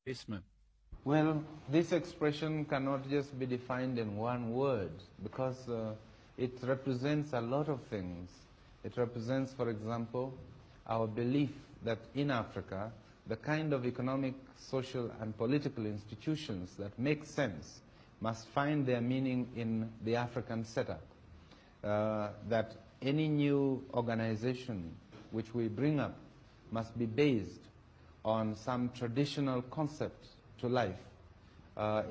Basement. Well, this expression cannot just be defined in one word because it represents a lot of things. It represents, for example, our belief that in Africa, the kind of economic, social, and political institutions that make sense must find their meaning in the African setup. That any new organization which we bring up must be based on some traditional concept to life.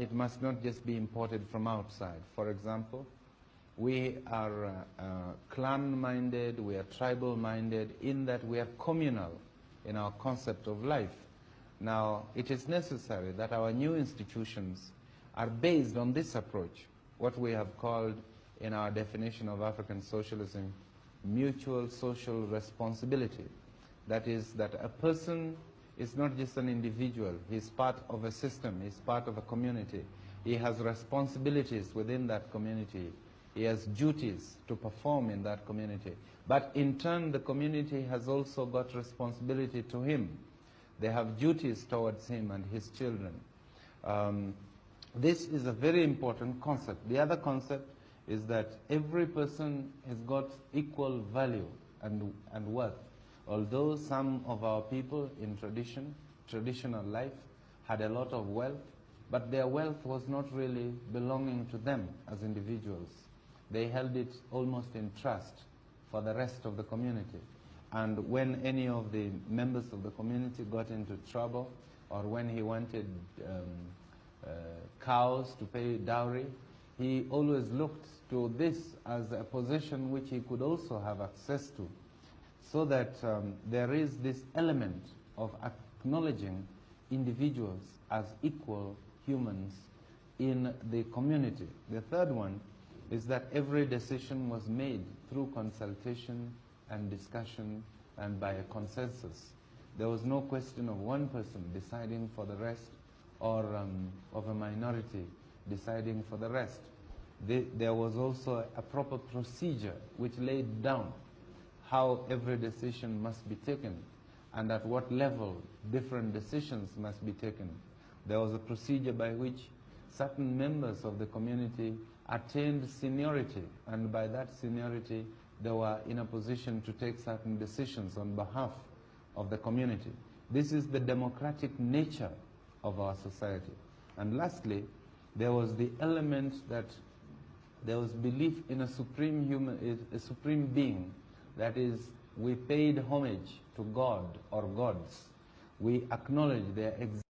It must not just be imported from outside. For example, we are clan-minded, we are tribal-minded in that we are communal in our concept of life. Now, it is necessary that our new institutions are based on this approach, what we have called in our definition of African socialism, mutual social responsibility. That is, that a person is not just an individual. He's part of a system. He's part of a community. He has responsibilities within that community. He has duties to perform in that community. But in turn, the community has also got responsibility to him. They have duties towards him and his children. This is a very important concept. The other concept is that every person has got equal value and worth. Although some of our people in traditional life, had a lot of wealth, but their wealth was not really belonging to them as individuals. They held it almost in trust for the rest of the community. And when any of the members of the community got into trouble, or when he wanted cows to pay dowry, he always looked to this as a possession which he could also have access to. So that there is this element of acknowledging individuals as equal humans in the community. The third one is that every decision was made through consultation and discussion and by a consensus. There was no question of one person deciding for the rest or of a minority deciding for the rest. There was also a proper procedure which laid down how every decision must be taken and at what level different decisions must be taken. There was a procedure by which certain members of the community attained seniority, and by that seniority they were in a position to take certain decisions on behalf of the community. This is the democratic nature of our society. And lastly, there was the element that there was belief in a supreme being. That is, we paid homage to God or gods. We acknowledge their existence.